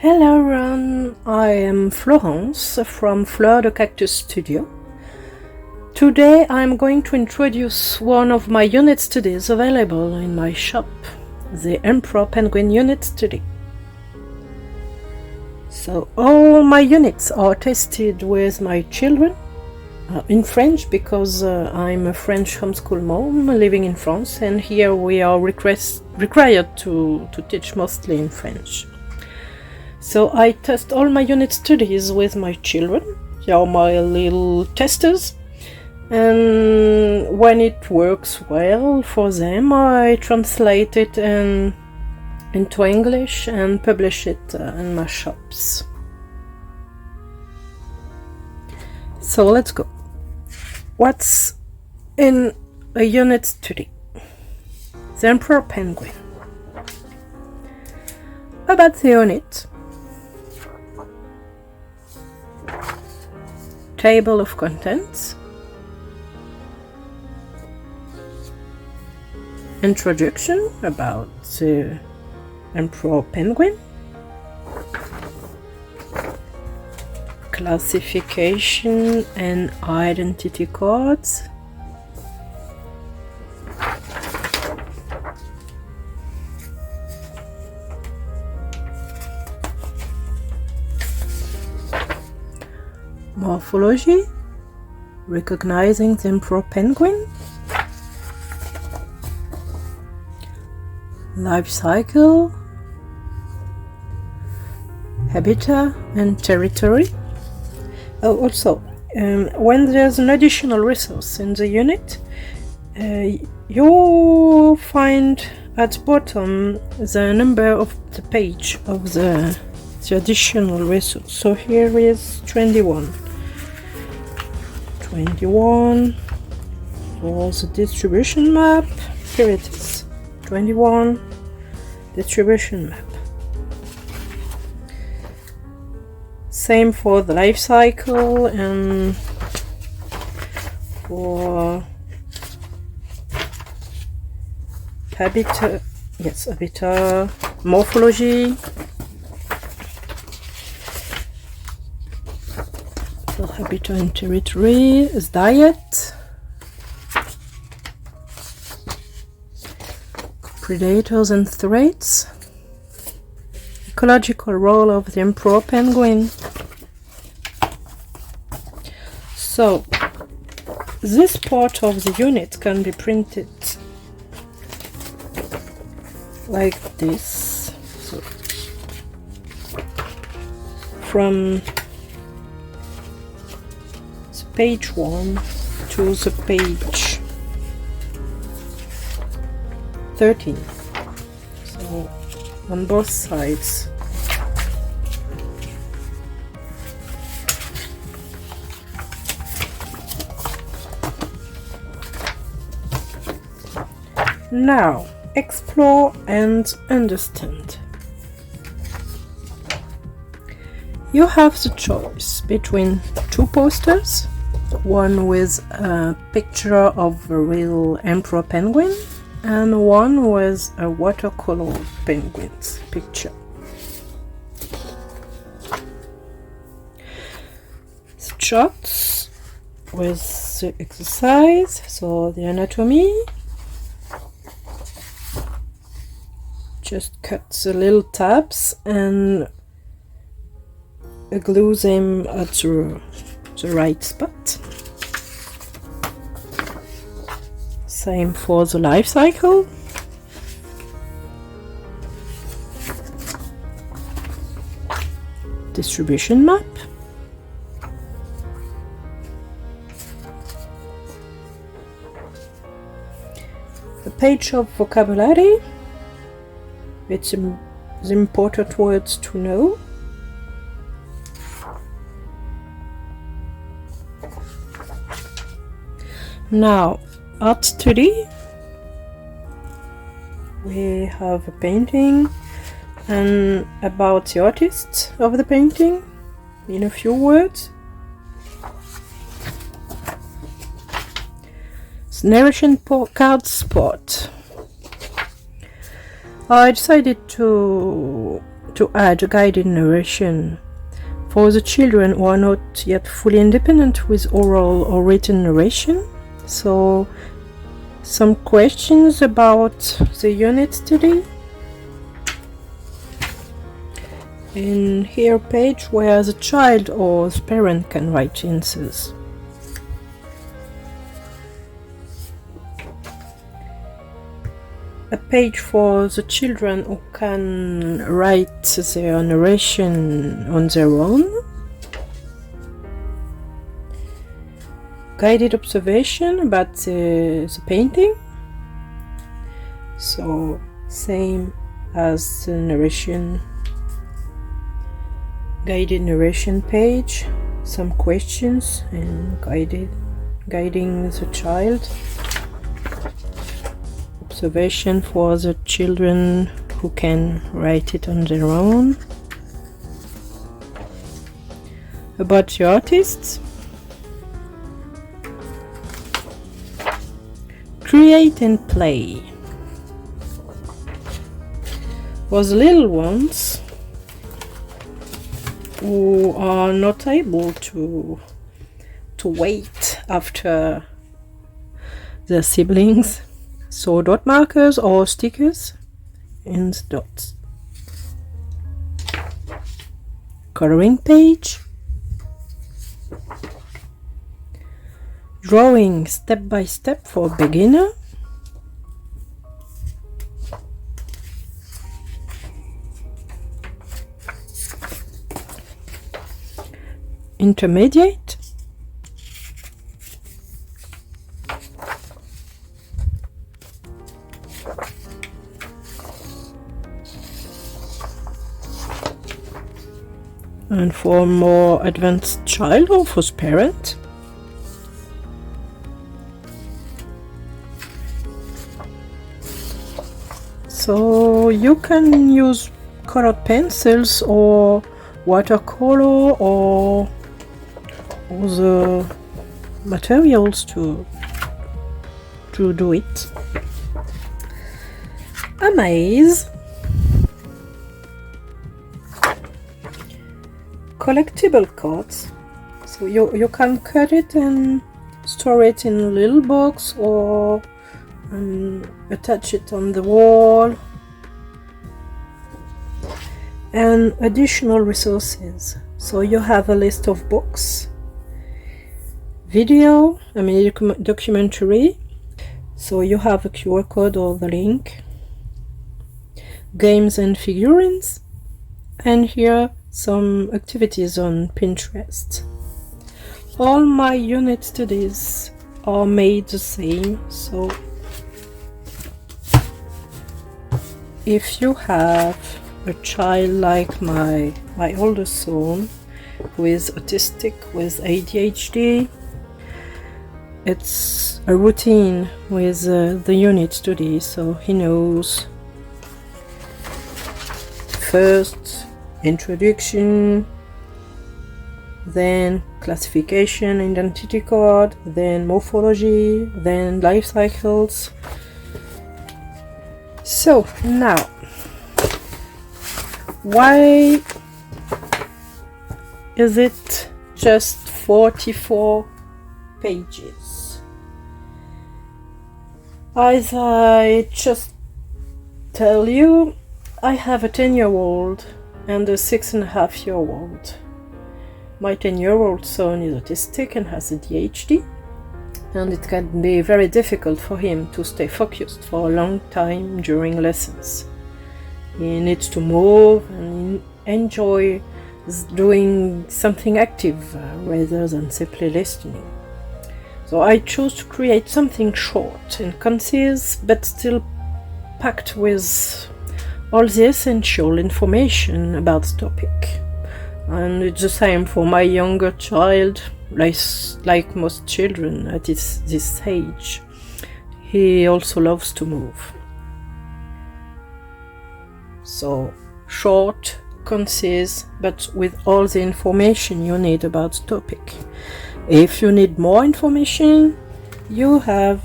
Hello everyone, I am Florence from Fleur de Cactus Studio. Today I'm going to introduce one of my unit studies available in my shop, the Emperor Penguin Unit Study. So all my units are tested with my children in French because I'm a French homeschool mom living in France, and here we are required to teach mostly in French. So I test all my unit studies with my children. They are my little testers, and when it works well for them, I translate it into English and publish it in my shops. So let's go. What's in a unit study? The Emperor Penguin. About the unit. Table of contents, introduction about the Emperor Penguin, classification and identity cards, morphology, recognizing the Emperor Penguin, life cycle, habitat and territory. Also, when there's an additional resource in the unit, you find at bottom the number of the page of the additional resource. So here is 21 for the distribution map. Here it is, 21 distribution map. Same for the life cycle and for habitat, morphology, habitat and territory is diet, predators and threats, ecological role of the Emperor Penguin. So this part of the unit can be printed like this. So from page 1 to the page 13, so on both sides. Now explore and understand. You have the choice between two posters, one with a picture of a real Emperor Penguin and one with a watercolor penguin's picture. The charts with the exercise, so the anatomy. Just cut the little tabs and glue them at the right spot. Same for the life cycle. Distribution map. A page of vocabulary. It's the important words to know. Now, art study. We have a painting and about the artist of the painting in a few words. Narration card spot. I decided to to add a guided narration for the children who are not yet fully independent with oral or written narration. So some questions about the unit today. And here a page where the child or the parent can write answers. A page for the children who can write their narration on their own. Guided observation about the painting. So same as the narration. Guided narration page. Some questions and guiding the child. Observation for the children who can write it on their own. About the artists. Create and play. For the little ones who are not able to wait after their siblings. So dot markers or stickers and dots. Coloring page. Drawing step by step for beginner. Intermediate. And for more advanced child or for parent. So you can use colored pencils or watercolor or the materials to do it. A maze. Collectible cards. So you can cut it and store it in a little box or attach it on the wall. And additional resources. So you have a list of books, video, documentary. So you have a QR code or the link, games and figurines, and here some activities on Pinterest. All my unit studies are made the same, so if you have a child like my oldest son who is autistic with ADHD, it's a routine with the unit study, so he knows first introduction, then classification, identity card, then morphology, then life cycles. So now, why is it just 44 pages? As I just tell you, I have a 10-year-old and a 6.5-year-old. My 10-year-old son is autistic and has ADHD, and it can be very difficult for him to stay focused for a long time during lessons. He needs to move and enjoy doing something active rather than simply listening. So I chose to create something short and concise, but still packed with all the essential information about the topic. And it's the same for my younger child, like most children at this age. He also loves to move. So short, concise, but with all the information you need about the topic. If you need more information, you have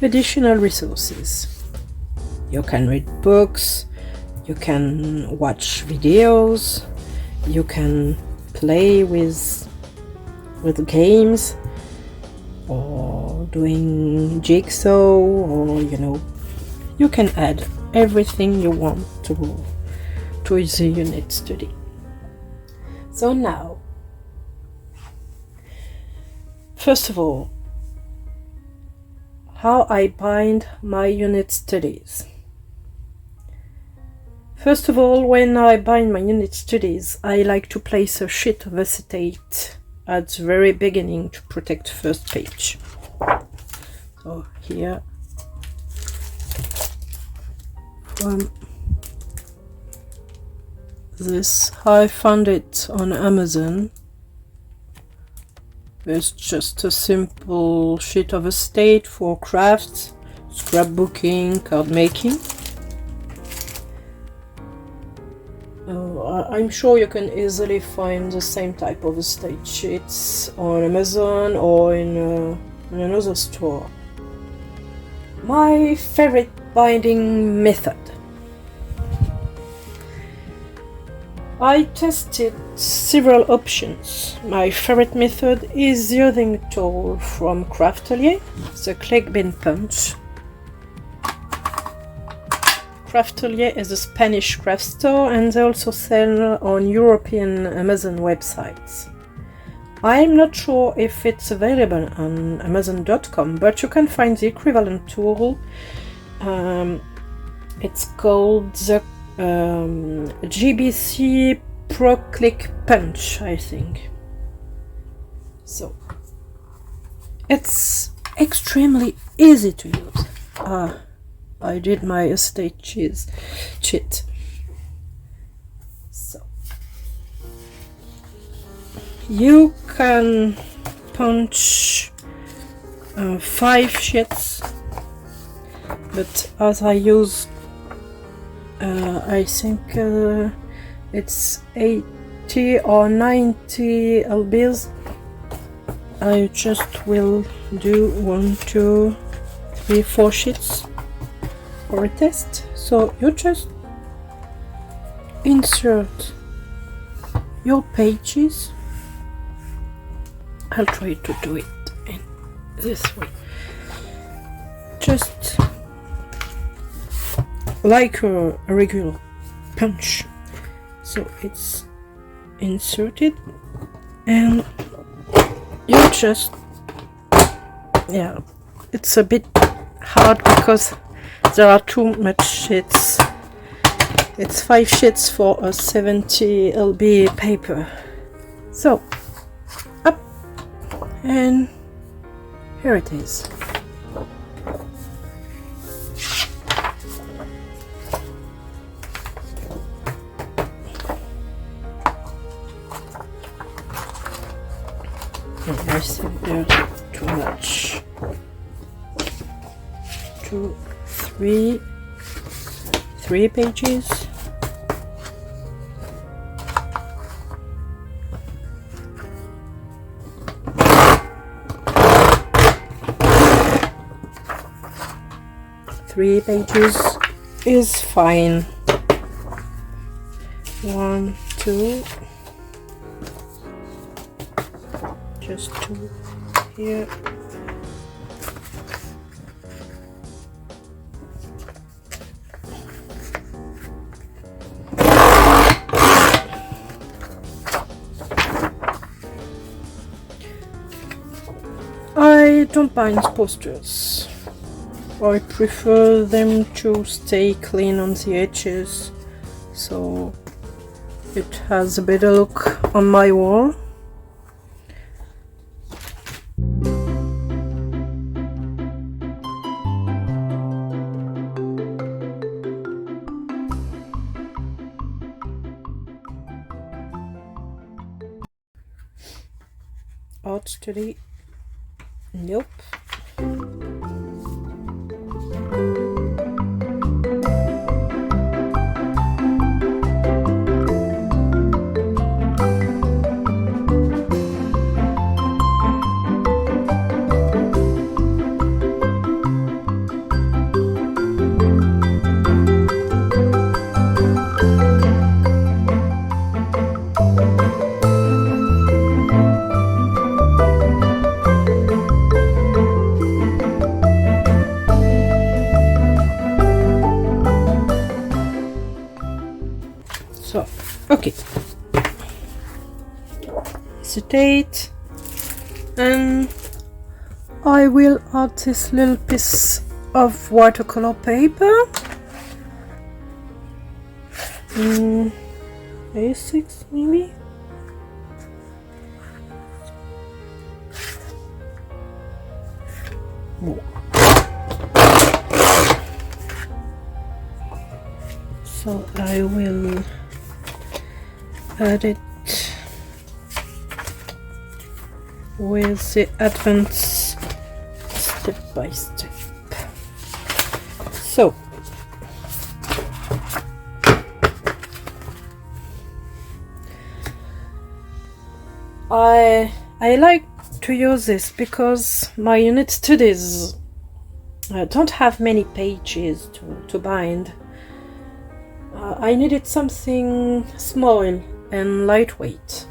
additional resources. You can read books, you can watch videos, you can play with games, or doing jigsaw, or you can add everything you want to the unit study. So now, first of all, how I bind my unit studies. First of all, when I bind my unit studies, I like to place a sheet of acetate at the very beginning to protect the first page. So here, from this, I found it on Amazon. It's just a simple sheet of acetate for crafts, scrapbooking, card making. I'm sure you can easily find the same type of acetate sheets on Amazon or in another store. My favorite binding method. I tested several options. My favorite method is using a tool from Craftelier, the click bin punch. Craftelier is a Spanish craft store, and they also sell on European Amazon websites. I'm not sure if it's available on Amazon.com, but you can find the equivalent tool. It's called the GBC Pro Click Punch, I think. So it's extremely easy to use. I did my estate cheat. So you can punch 5 sheets, but as I use I think it's 80 or 90 lbs, I just will do 1, 2, 3, 4 sheets for a test. So you just insert your pages. I'll try to do it in this way, just like a regular punch. So it's inserted, and you just, it's a bit hard because there are too much sheets. It's 5 sheets for a 70 lb paper. So up, and here it is. I think there's too much. 2, 3 pages. Three pages is fine. 1, 2. Just 2 here. I don't bind posters. I prefer them to stay clean on the edges, so it has a better look on my wall. Art study? Nope. So, okay. Hesitate, and I will add this little piece of watercolor paper. A6 maybe. More. So I will add it with the advance step by step. So I like to use this because my unit studies don't have many pages to bind. I needed something small and lightweight.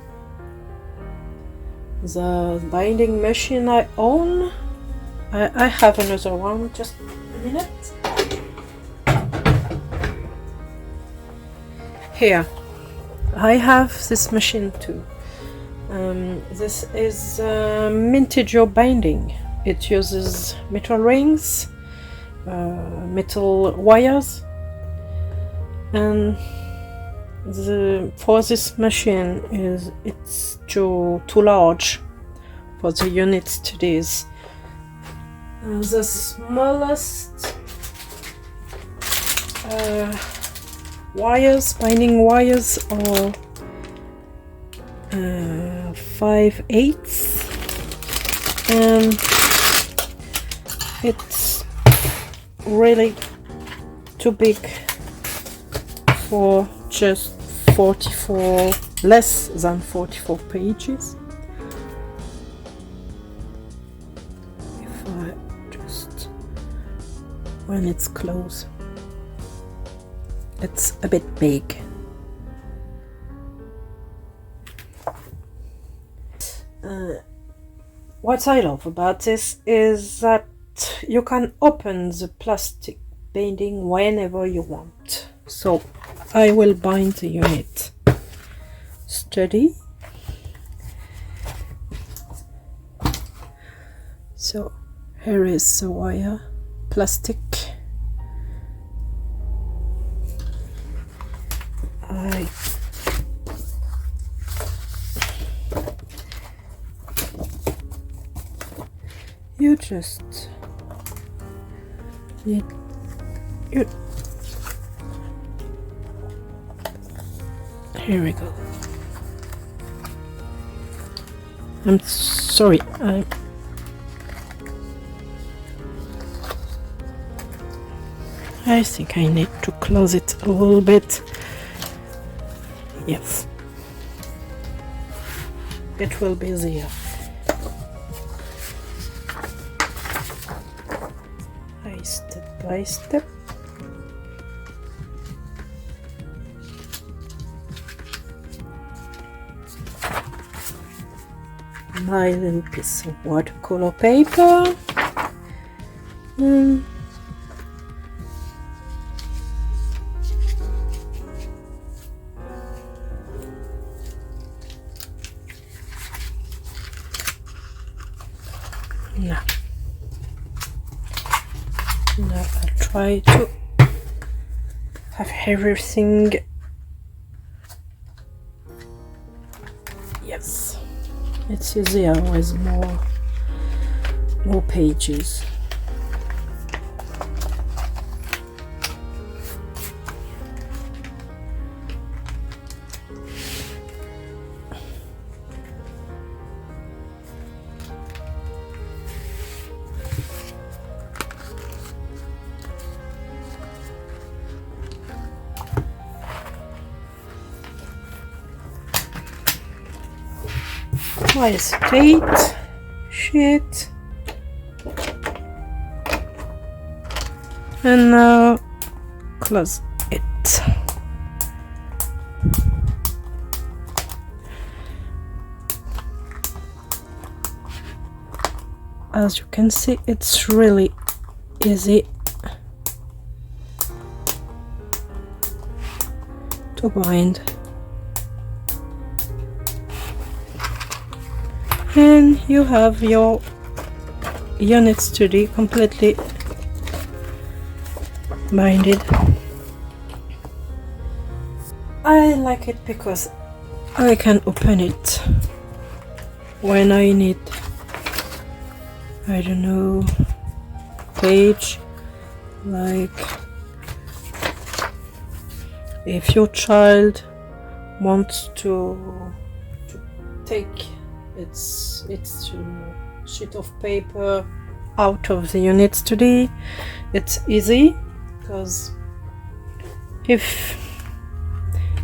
The binding machine I own, I have another one, just a minute. Here, I have this machine too. This is Mintigo binding. It uses metal rings, metal wires, and for this machine it's too large for the unit studies. The smallest binding wires are 5/8, and it's really too big for just 44, less than 44 pages. If I just, when it's close, it's a bit big. What I love about this is that you can open the plastic binding whenever you want. So I will bind the unit. Steady. So here is the wire, plastic. You just need you. Here we go. I'm sorry. I think I need to close it a little bit. Yes, it will be there. Step by step. My little piece of watercolor paper. Now I'll try to have everything. Yes, it's easier with more pages. My straight sheet, and now close it. As you can see, it's really easy to bind. and you have your unit study completely binded. I like it because I can open it when I need, I don't know, page, like if your child wants to take its sheet of paper out of the unit study, it's easy, because if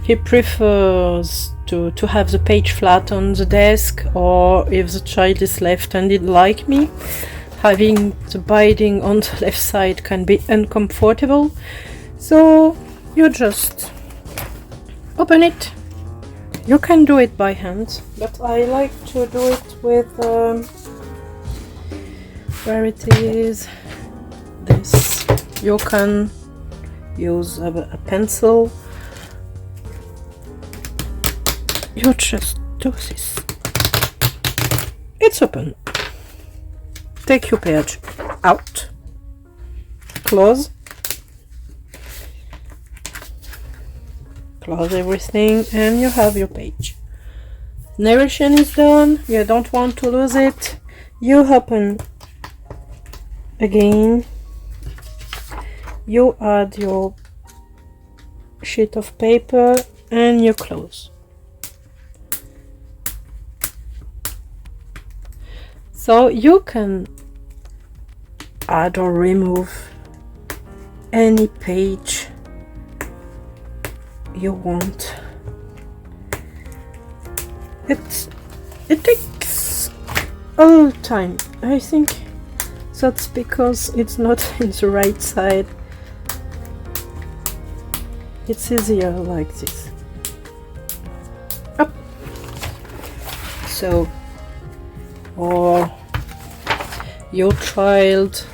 he prefers to have the page flat on the desk, or if the child is left-handed like me, having the binding on the left side can be uncomfortable. So you just open it. You can do it by hand, but I like to do it with where it is this. You can use a pencil. You just do this. It's open. Take your page out, close everything, and you have your page. Narration is done. You don't want to lose it. You open again. You add your sheet of paper and you close. So you can add or remove any page you want. It takes a little time. I think that's because it's not in the right side. It's easier like this. Up. So, or your child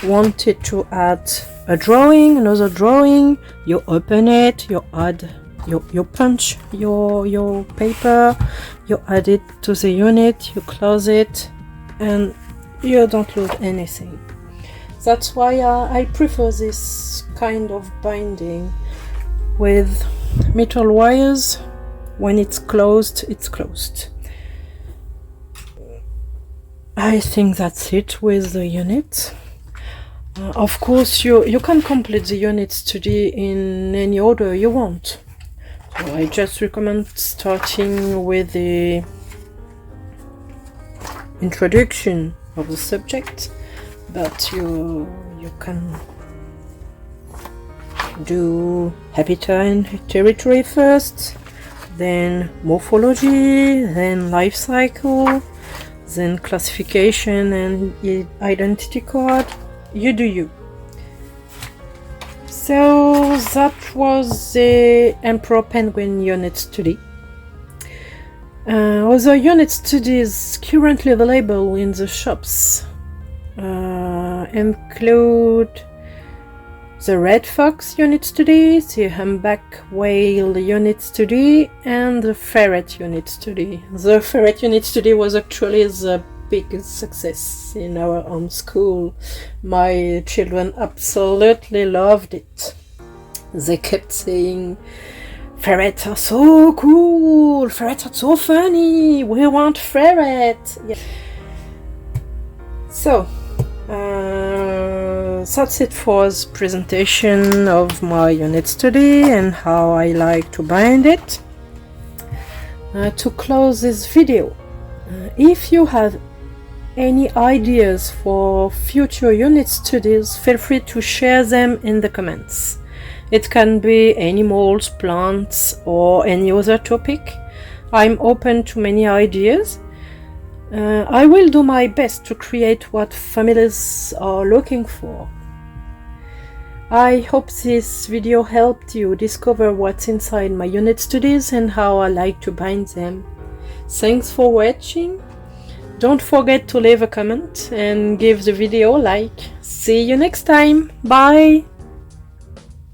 wanted to add a drawing, another drawing, you open it, you add, you punch your paper, you add it to the unit, you close it, and you don't lose anything. That's why I prefer this kind of binding with metal wires. When it's closed, it's closed. I think that's it with the unit. Of course, you can complete the unit study in any order you want. So I just recommend starting with the introduction of the subject, but you can do habitat and territory first, then morphology, then life cycle, then classification and identity card. You do you. So that was the Emperor Penguin unit study. Other unit studies currently available in the shops include the Red Fox unit study, the Humpback Whale unit study, and the Ferret unit study. The Ferret unit study was actually the biggest success in our homeschool. My children absolutely loved it. They kept saying, "Ferrets are so cool, ferrets are so funny, we want ferret." Yeah. So that's it for the presentation of my unit study and how I like to bind it. To close this video, if you have any ideas for future unit studies, feel free to share them in the comments. It can be animals, plants, or any other topic. I'm open to many ideas. I will do my best to create what families are looking for. I hope this video helped you discover what's inside my unit studies and how I like to bind them. Thanks for watching. Don't forget to leave a comment and give the video a like. See you next time. Bye!